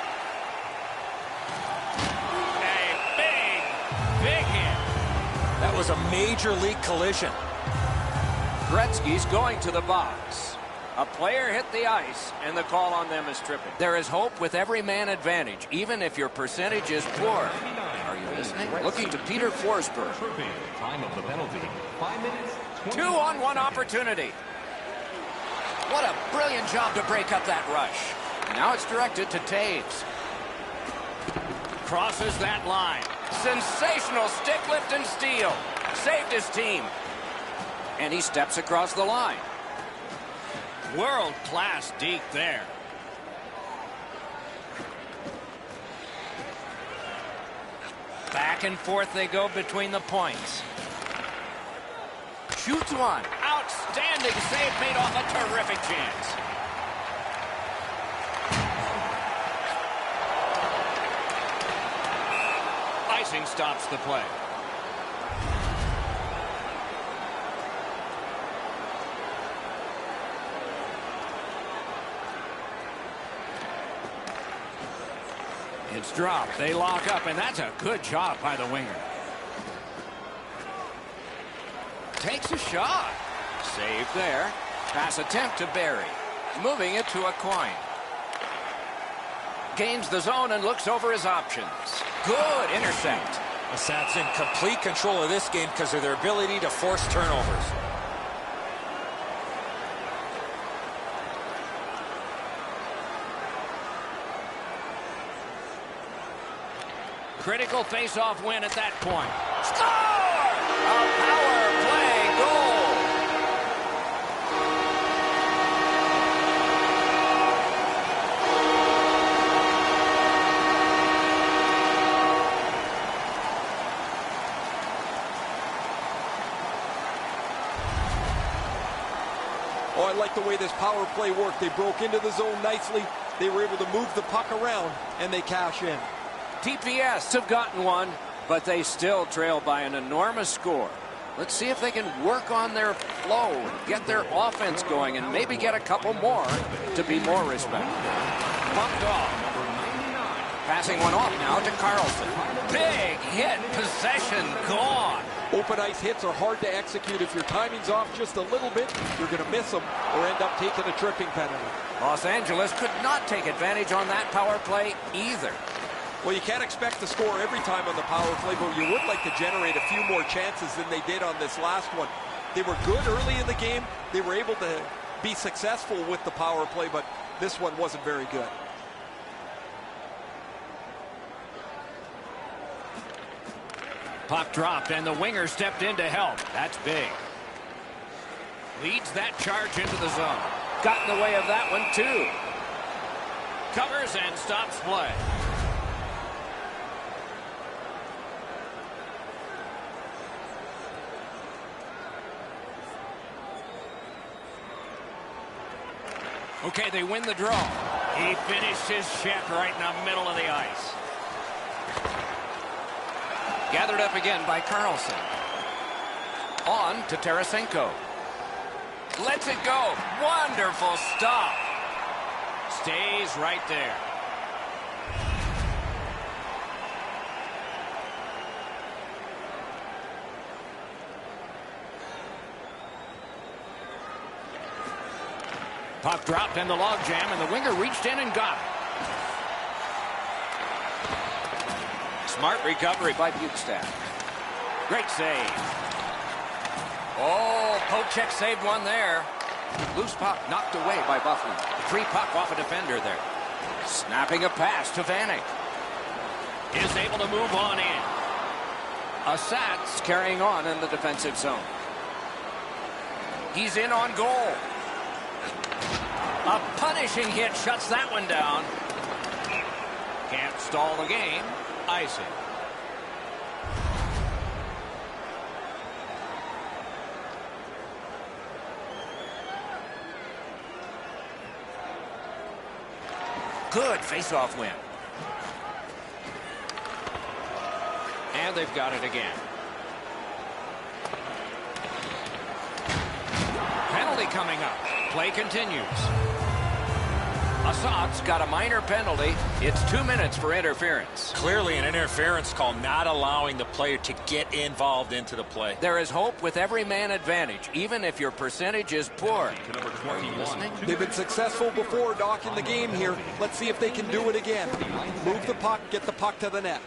A big hit. That was a major league collision. Gretzky's going to the box. A player hit the ice, and the call on them is tripping. There is hope with every man advantage, even if your percentage is poor. Are you listening? Looking to Peter Forsberg. Time of the penalty, 5 minutes. 2-on-1 opportunity. What a brilliant job to break up that rush. Now it's directed to Taves. Crosses that line. Sensational stick lift and steal. Saved his team. And he steps across the line. World-class deke there. Back and forth they go between the points. Shoots one. Outstanding save made off a terrific chance. Icing stops the play. It's dropped. They lock up, and that's a good job by the winger. Takes a shot. Save there. Pass attempt to Barry. Moving it to a Coin. Gains the zone and looks over his options. Good intercept. The Sats in complete control of this game because of their ability to force turnovers. Critical face-off win at that point. Score! A power play goal. Oh, I like the way this power play worked. They broke into the zone nicely. They were able to move the puck around, and they cash in. TPS have gotten one, but they still trail by an enormous score. Let's see if they can work on their flow, get their offense going, and maybe get a couple more to be more respected. Bumped off. Passing one off now to Carlson. Big hit, possession gone. Open ice hits are hard to execute. If your timing's off just a little bit, you're going to miss them or end up taking a tripping penalty. Los Angeles could not take advantage on that power play either. Well, you can't expect to score every time on the power play, but you would like to generate a few more chances than they did on this last one. They were good early in the game. They were able to be successful with the power play, but this one wasn't very good. Puck dropped, and the winger stepped in to help. That's big. Leads that charge into the zone. Got in the way of that one, too. Covers and stops play. Okay, they win the draw. He finished his check right in the middle of the ice. Gathered up again by Carlson. On to Tarasenko. Lets it go. Wonderful stop. Stays right there. Puck dropped in the logjam, and the winger reached in and got it. Smart recovery by Bukestad. Great save. Oh, Pochek saved one there. Loose puck knocked away by Buffalo. Free puck off a defender there. Snapping a pass to Vanek. Is able to move on in. Assat's carrying on in the defensive zone. He's in on goal. A punishing hit shuts that one down. Can't stall the game. Icing. Good face-off win. And they've got it again. Penalty coming up. Play continues. Assat's got a minor penalty. It's 2 minutes for interference. Clearly an interference call, not allowing the player to get involved into the play. There is hope with every man advantage, even if your percentage is poor. Are you listening? They've been successful before, Doc, in the game here. Let's see if they can do it again. Move the puck, get the puck to the net.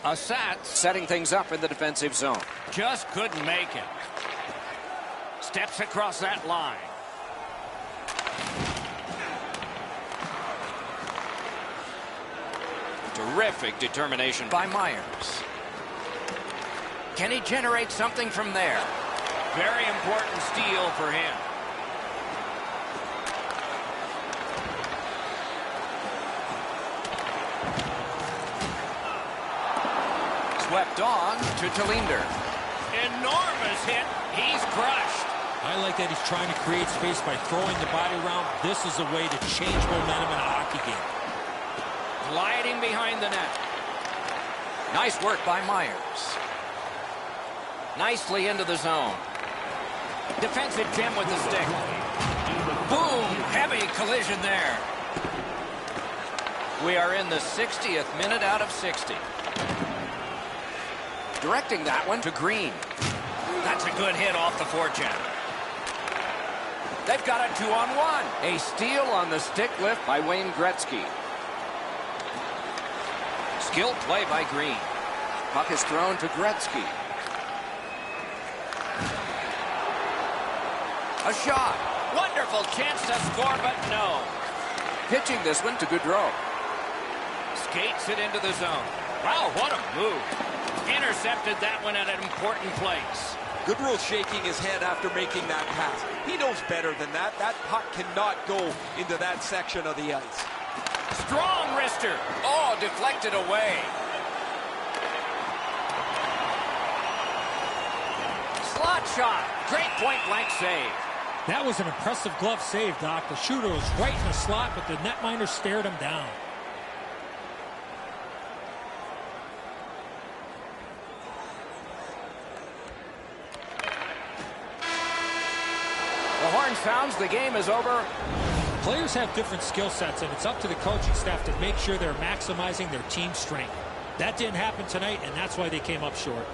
Assat setting things up in the defensive zone. Just couldn't make it. Steps across that line. Terrific determination by Myers. Can he generate something from there? Very important steal for him. Swept on to Talinder. Enormous hit. He's crushed. I like that he's trying to create space by throwing the body around. This is a way to change momentum in a hockey game. Gliding behind the net. Nice work by Myers. Nicely into the zone. Defensive gem with the stick. Boom! Heavy collision there. We are in the 60th minute out of 60. Directing that one to Green. That's a good hit off the forecheck. They've got a 2-on-1. A steal on the stick lift by Wayne Gretzky. Skilled play by Green. Puck is thrown to Gretzky. A shot. Wonderful chance to score, but no. Pitching this one to Gaudreau. Skates it into the zone. Wow, what a move. Intercepted that one at an important place. Gaudreau shaking his head after making that pass. He knows better than that. That puck cannot go into that section of the ice. Strong wrister. Oh, deflected away. Slot shot. Great point-blank save. That was an impressive glove save, Doc. The shooter was right in the slot, but the netminder stared him down. The horn sounds, the game is over. Players have different skill sets, and it's up to the coaching staff to make sure they're maximizing their team strength. That didn't happen tonight, and that's why they came up short.